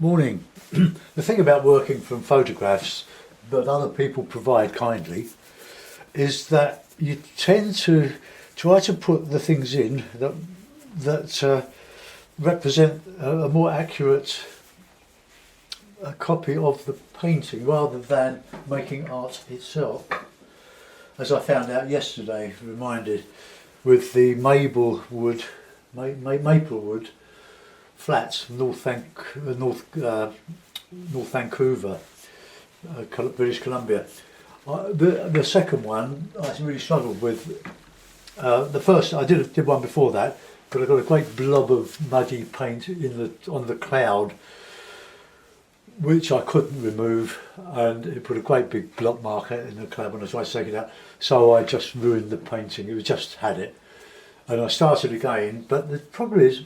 Morning. The thing about working from photographs that other people provide kindly is that you tend to try to put the things in that represent a more accurate copy of the painting rather than making art itself. As I found out yesterday, reminded with the Maplewood flats, North Vancouver, British Columbia. The second one I really struggled with. The first I did one before that, but I got a great blob of muddy paint on the cloud, which I couldn't remove, and it put a great big blot marker in the cloud when I tried to take it out. So I just ruined the painting. It just had it. And I started again, but the trouble is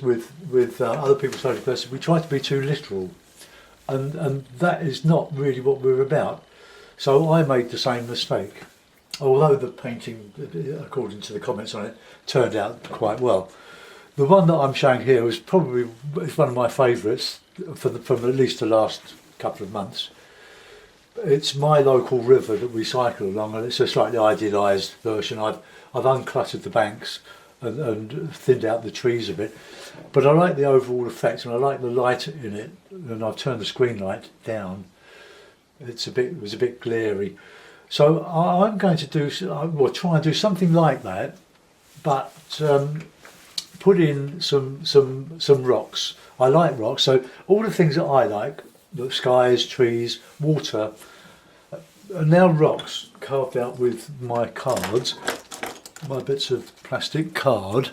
with other people's photographs, we try to be too literal, and that is not really what we're about. So I made the same mistake, although the painting, according to the comments on it, turned out quite well. The one that I'm showing here is one of my favourites from at least the last couple of months. It's my local river that we cycle along, and it's a slightly idealised version. I've uncluttered the banks and thinned out the trees a bit, but I like the overall effect, and I like the light in it. And I've turned the screen light down. It was a bit glary, so I'm going to try and do something like that, but put in some rocks. I like rocks, so all the things that I like, the skies, trees, water, are now rocks carved out with my cards, my bits of plastic card.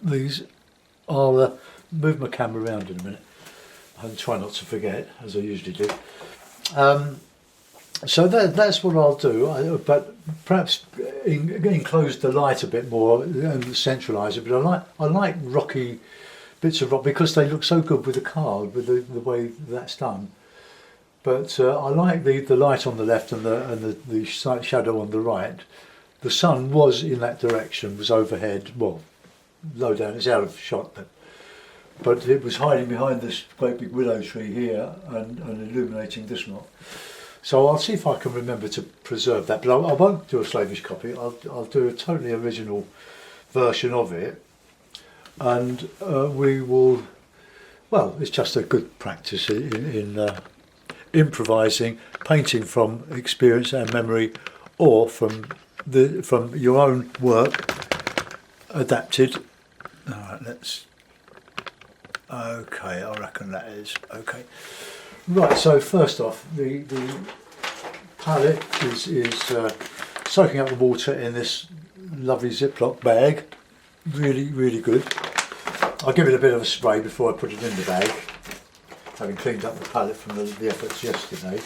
These I'll move my camera around in a minute and try not to forget, as I usually do. So that's what I'll do, but perhaps enclose the light a bit more and centralise it. But I like rocky bits of rock because they look so good with the card, with the way that's done. But I like the light on the left and the shadow on the right. The sun was in that direction, was overhead, well, low down, it's out of shot, but it was hiding behind this great big willow tree here and illuminating this rock. So I'll see if I can remember to preserve that, but I won't do a slavish copy. I'll do a totally original version of it, and we will. Well, it's just a good practice in improvising, painting from experience and memory, or from your own work adapted. All right, okay, I reckon that is okay. Right, so first off, the palette is soaking up the water in this lovely Ziploc bag. Really, really good. I'll give it a bit of a spray before I put it in the bag, having cleaned up the palette from the efforts yesterday.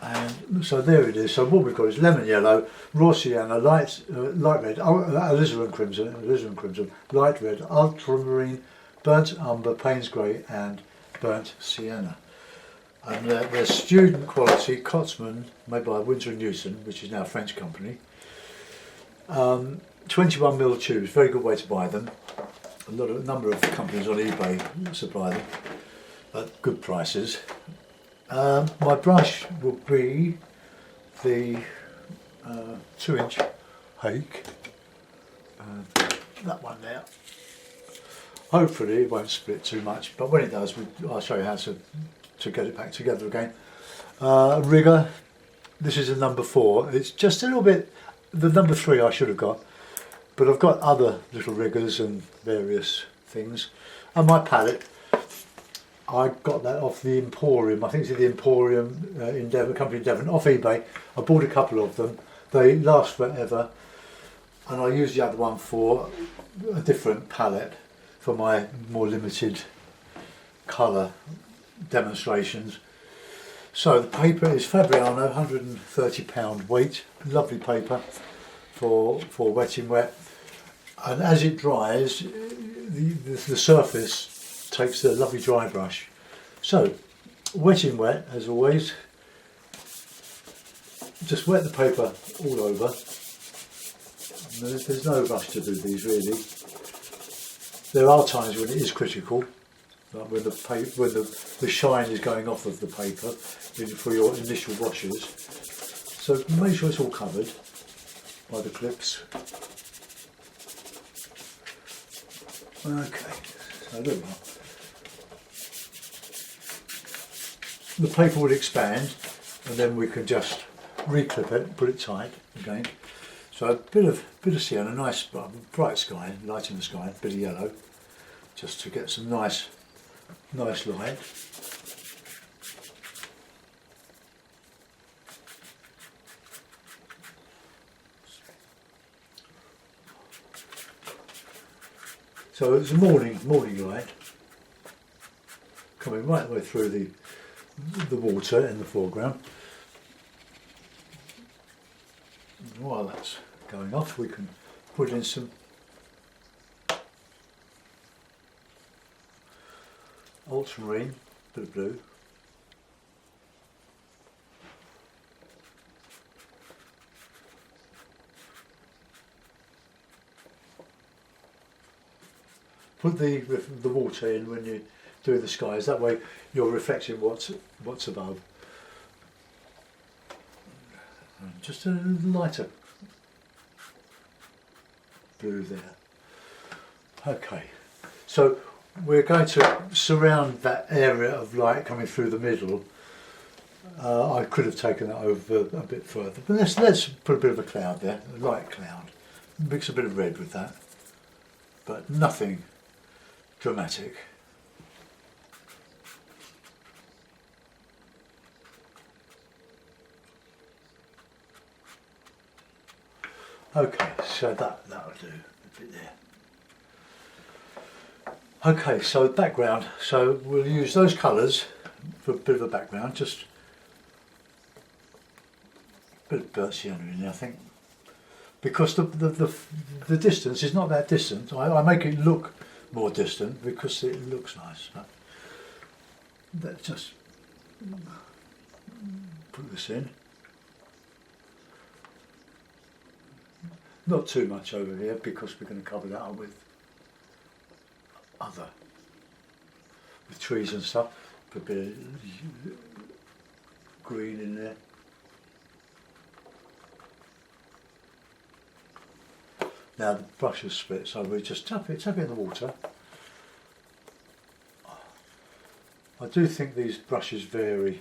And so there it is. So what we've got is lemon yellow, raw sienna, light red, alizarin crimson, light red, ultramarine, burnt umber, Payne's grey, and burnt sienna. And they're student quality Cotsman, made by Winsor & Newton, which is now a French company. 21mm tubes, very good way to buy them. A number of companies on eBay supply them at good prices. My brush will be the 2-inch Hake, that one there. Hopefully it won't split too much, but when it does, I'll show you how to get it back together again. Rigger, this is a number 4. It's just a little bit, the number 3 I should have got, but I've got other little riggers and various things. And my palette, I got that off the Emporium. I think it's the Emporium in Devon, company in Devon, off eBay. I bought a couple of them. They last forever, and I use the other one for a different palette for my more limited colour demonstrations. So the paper is Fabriano, £130 weight, lovely paper for wet in wet, and as it dries, the surface takes the lovely dry brush. So wet in wet, as always, just wet the paper all over. There's no rush to do these really. There are times when it is critical, like when the shine is going off of the paper for your initial washes. So make sure it's all covered by the clips. Okay, so there we are. The paper will expand, and then we can just reclip it, put it tight again. So a bit of cyan, a nice bright sky, light in the sky, a bit of yellow, just to get some nice light. So it's a morning light coming right the way through the water in the foreground. And while that's going off, we can put in some ultramarine, bit of blue. Put the water in when you're doing the skies. That way you're reflecting what's above. And just a lighter blue there. Okay, so we're going to surround that area of light coming through the middle. I could have taken that over a bit further, but let's put a bit of a cloud there, a light cloud. Mix a bit of red with that, but nothing dramatic. Okay, so that'll do a bit there. Okay, so background. So we'll use those colours for a bit of a background. Just a bit of burnt sienna in there, I think, because the distance is not that distant. I make it look more distant because it looks nice. But let's just put this in. Not too much over here because we're going to cover that up with trees and stuff. Put a bit of green in there. Now the brush is split, so we just tap it in the water. I do think these brushes vary.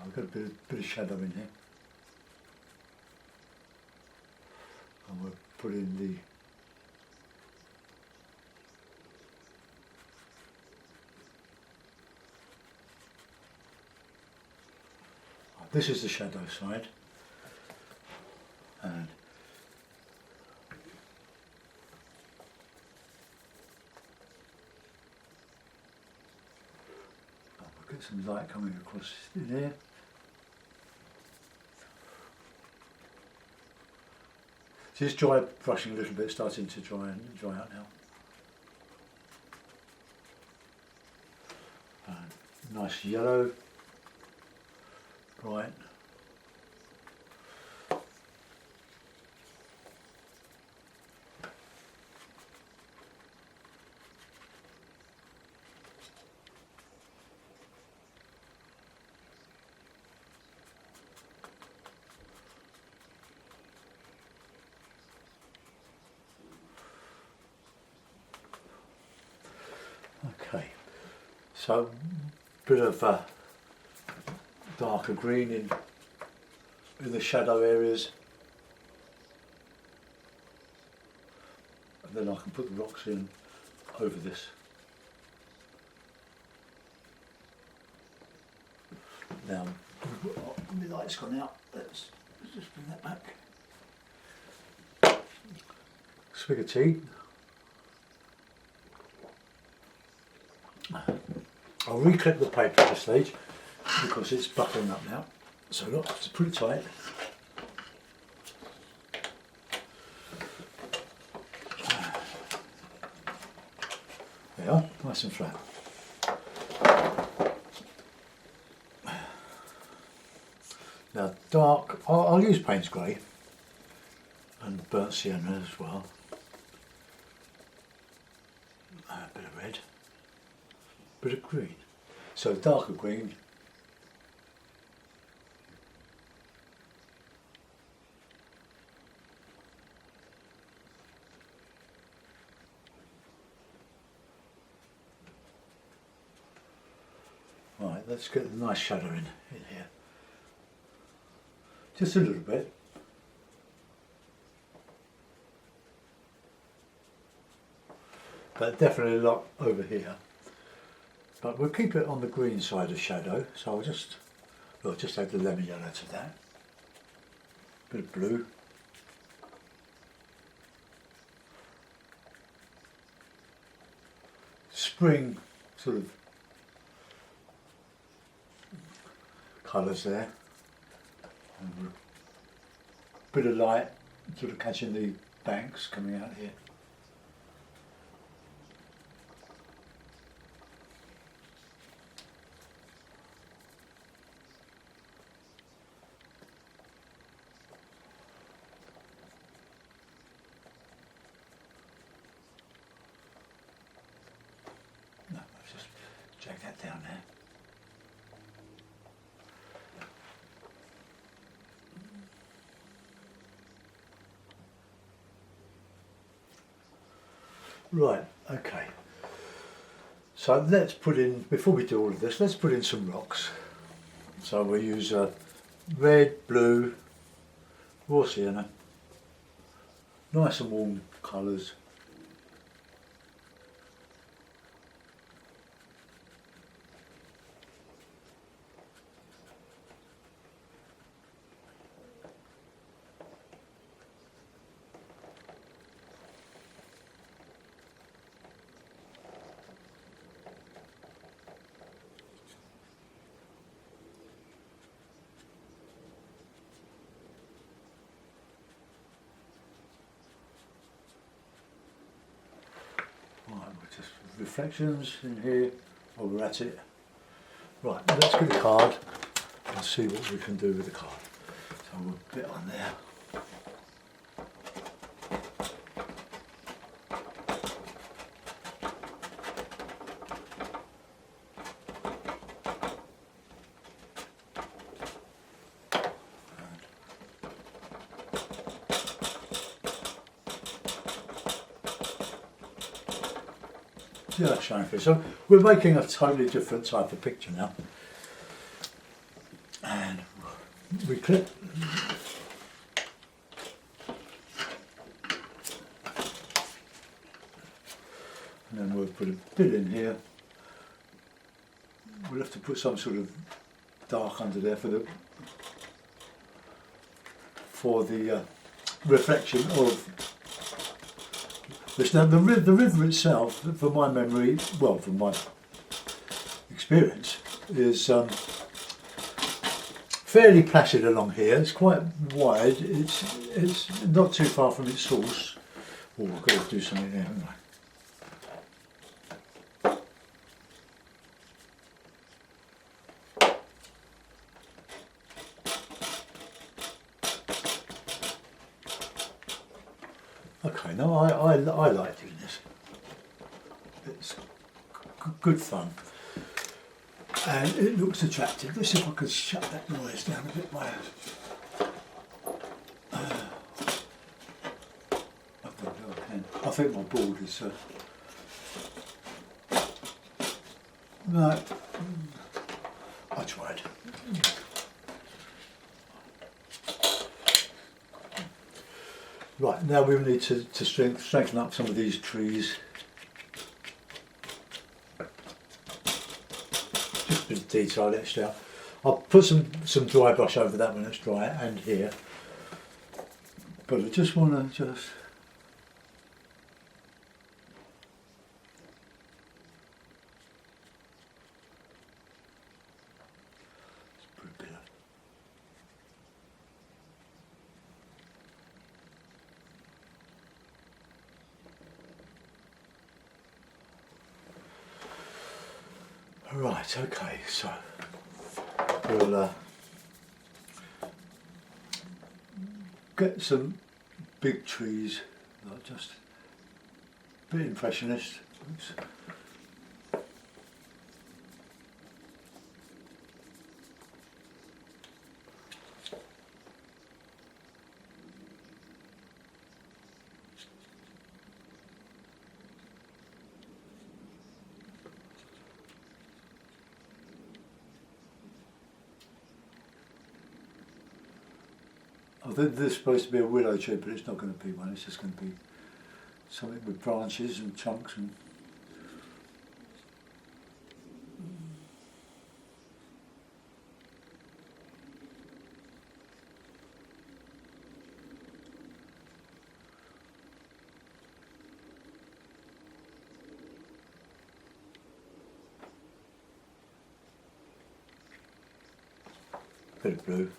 I've got a bit of shadow in here. And we'll put in the this is the shadow side, and we'll get some light coming across in here. So it's dry brushing a little bit, starting to dry out now. And nice yellow, bright. Okay, so a bit of darker green in the shadow areas, and then I can put the rocks in over this. Now, the light's gone out, let's just bring that back. Swig of tea. I'll reclip the paper at this stage because it's buckling up now, so look, it's pretty tight. There you are, nice and flat. Now dark, I'll use Payne's Grey and burnt sienna as well. A bit of red, bit of green. So darker green. Right, let's get a nice shadow in here. Just a little bit. But definitely a lot over here. But we'll keep it on the green side of shadow, so I'll just add the lemon yellow to that. Bit of blue. Spring sort of colours there. And a bit of light sort of catching the banks coming out here. No, let's just drag that down there. Right, okay. So let's put in, before we do all of this, let's put in some rocks. So we'll use red, blue, raw sienna, nice and warm colours. Right, we're just reflections in here while we're at it. Right, let's get a card and see what we can do with the card. So we'll put it on there. Yeah, that's showing for you. So we're making a totally different type of picture now. And we clip. And then we'll put a bit in here. We'll have to put some sort of dark under there for the reflection of this. Now the river itself, from my memory, well, from my experience, is fairly placid along here. It's quite wide. It's not too far from its source. Oh, I've got to do something there, haven't I? Okay, no, I like doing this. It's good fun. And it looks attractive. Let's see if I can shut that noise down a bit. I don't know I can. I think my board is... no, I tried. Right, now we need to strengthen up some of these trees. Just a bit of detail extra. I'll put some dry brush over that when it's dry, and here. But I just want to put a bit of... Right, okay, so we'll get some big trees, like just a bit impressionist, Oops. I think this is supposed to be a willow tree, but it's not going to be one. It's just going to be something with branches and chunks and. Bit of blue.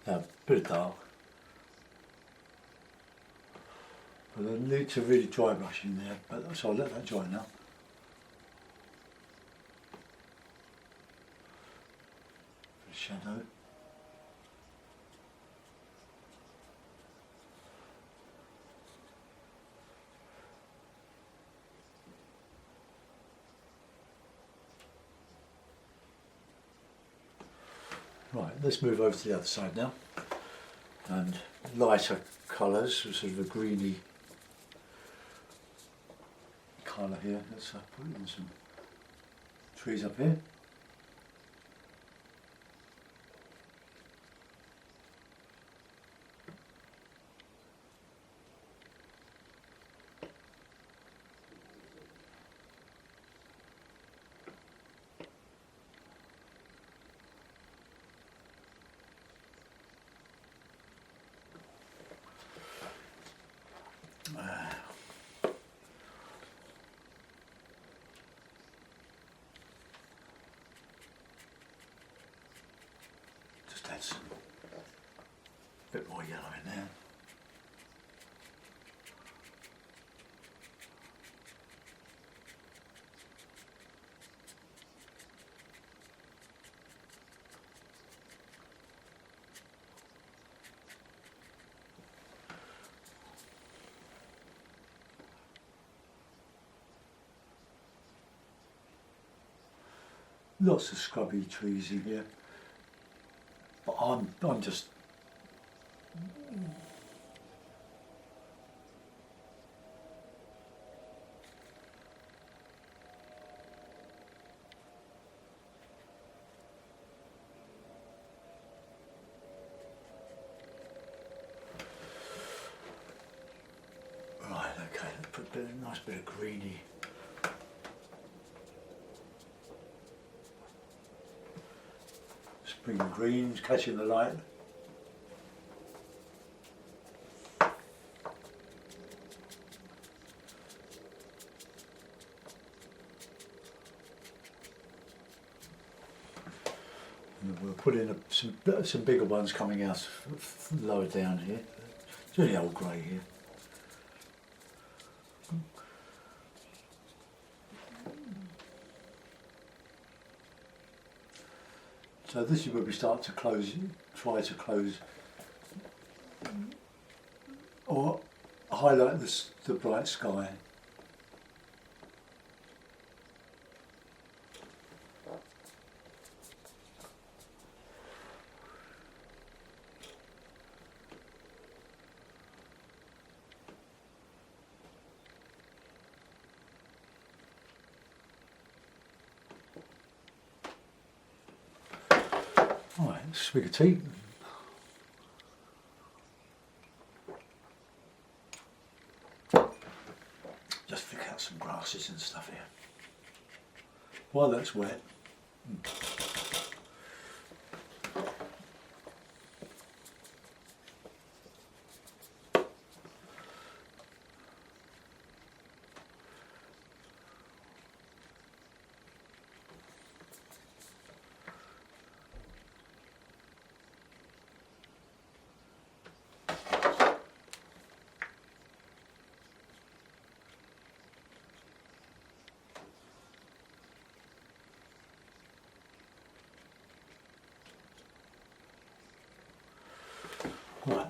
Now, a bit of dark. But I need to really dry brush in there, but so I'll let that dry now. A shadow. Right, let's move over to the other side now. And lighter colours, sort of a greeny colour here. Let's put in some trees up here. Just add some bit more yellow in there. Lots of scrubby trees in here, but I'm just right. Okay, let's put a nice bit of greeny. Spring greens catching the light. And we'll put in some bigger ones coming out lower down here. It's really old grey here. So this is where we start to close, try to close or highlight the bright sky. Alright, swig of tea. Just pick out some grasses and stuff here. While that's wet.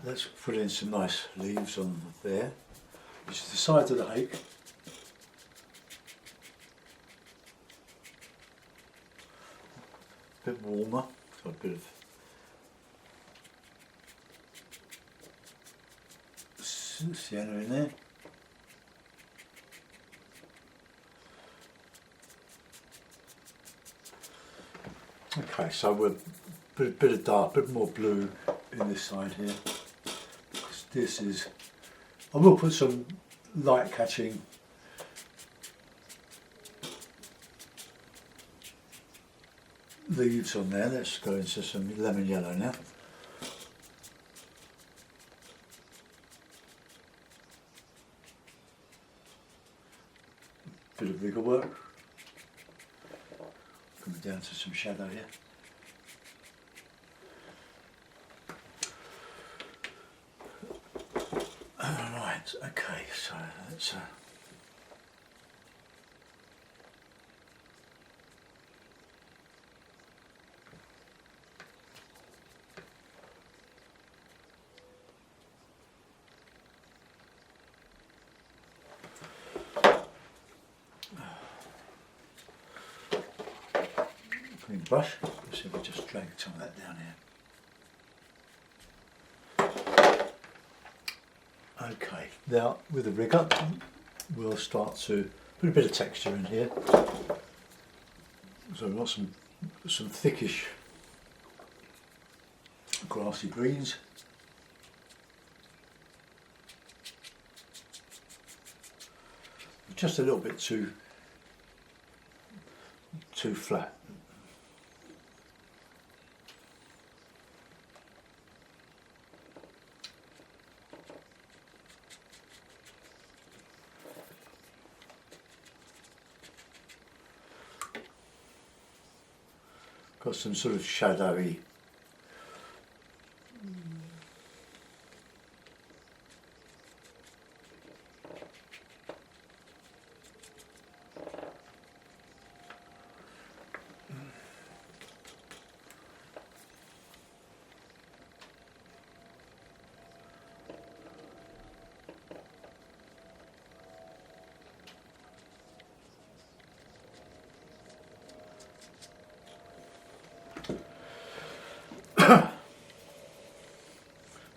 Right, let's put in some nice leaves on there, which is the sides of the hake. A bit warmer, got a bit of sienna in there. Okay, so we're a bit of dark, a bit more blue in this side here. This is, I will put some light catching leaves on there. Let's go into some lemon yellow now. Bit of rigger work. Coming down to some shadow here. Alright, okay, so let's clean brush. Let's see if we just drag some of that down here. Okay, now with the rigger we'll start to put a bit of texture in here. So we've got some thickish grassy greens. Just a little bit too flat. Got some sort of shadowy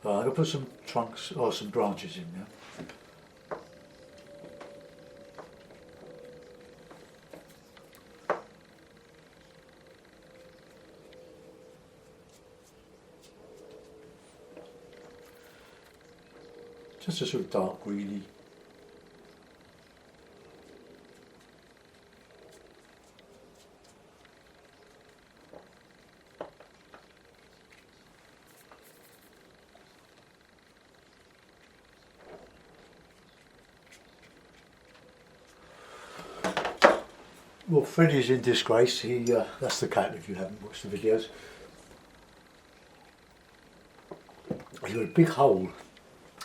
I'm going to put some trunks or some branches in now. Just a sort of dark greeny. Well, Freddie's in disgrace. That's the cat if you haven't watched the videos. He got a big hole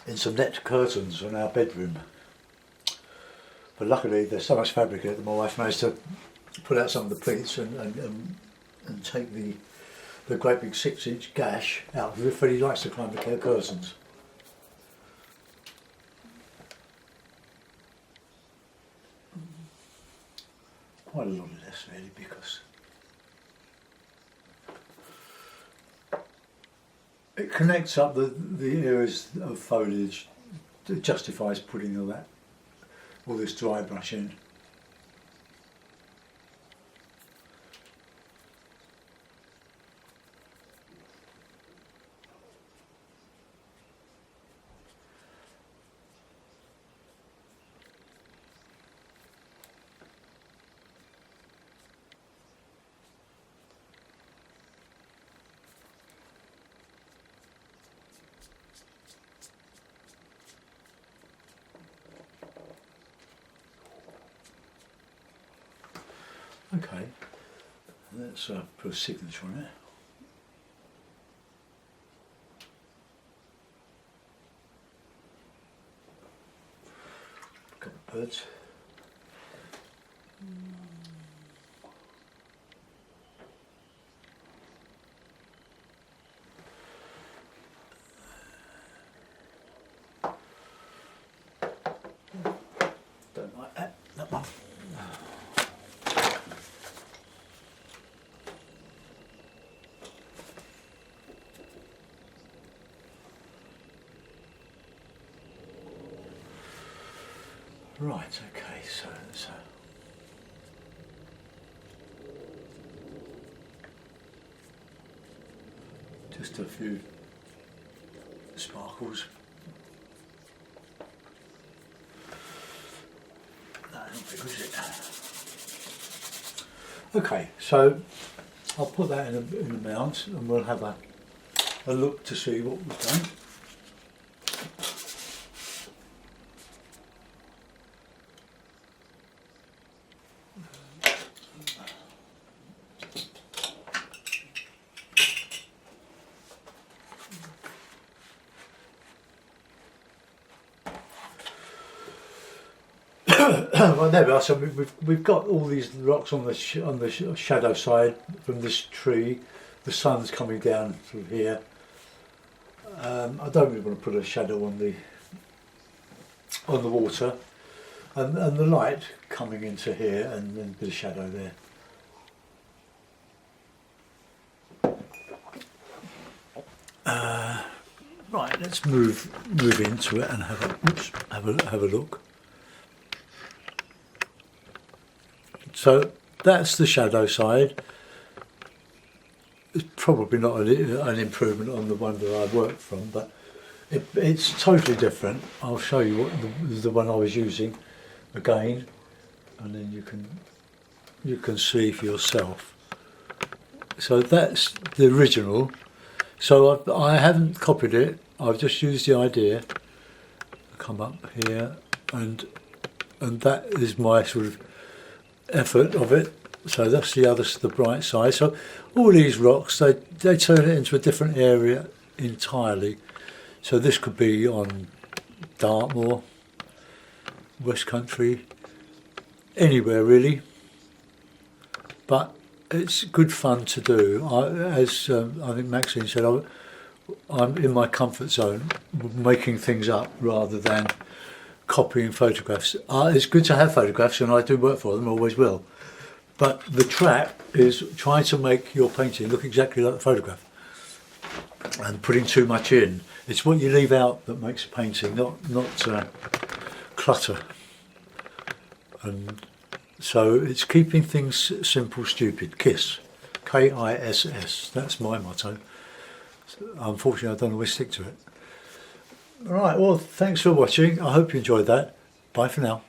in some net curtains on our bedroom. But luckily there's so much fabric in it that my wife managed to pull out some of the pleats and take the great big 6-inch gash out of it. Freddie likes to climb the curtains. Quite a lot of this really, because it connects up the areas of foliage. It justifies putting all this dry brush in. Okay, let's put a signature on it. A couple of birds. Right, okay, so just a few sparkles. That's not big, is it? Okay, so I'll put that in the mount and we'll have a look to see what we've done. Well, there we are. So we've got all these rocks on the shadow side from this tree. The sun's coming down through here. I don't really want to put a shadow on the water, and the light coming into here, and then a bit of shadow there. Right, let's move into it and have a look. So that's the shadow side. It's probably not an improvement on the one that I worked from, but it's totally different. I'll show you what the one I was using again, and then you can see for yourself. So that's the original. So I haven't copied it. I've just used the idea. Come up here, and that is my sort of effort of it. So that's the bright side. So all these rocks, they turn it into a different area entirely. So this could be on Dartmoor, West Country, anywhere really. But it's good fun to do. As I think Maxine said, I'm in my comfort zone, making things up rather than copying photographs. It's good to have photographs, and I do work for them, always will. But the trap is trying to make your painting look exactly like the photograph and putting too much in. It's what you leave out that makes a painting, not clutter. And so it's keeping things simple, stupid. KISS, K-I-S-S. That's my motto. Unfortunately, I don't always stick to it. All right, well, thanks for watching. I hope you enjoyed that. Bye for now.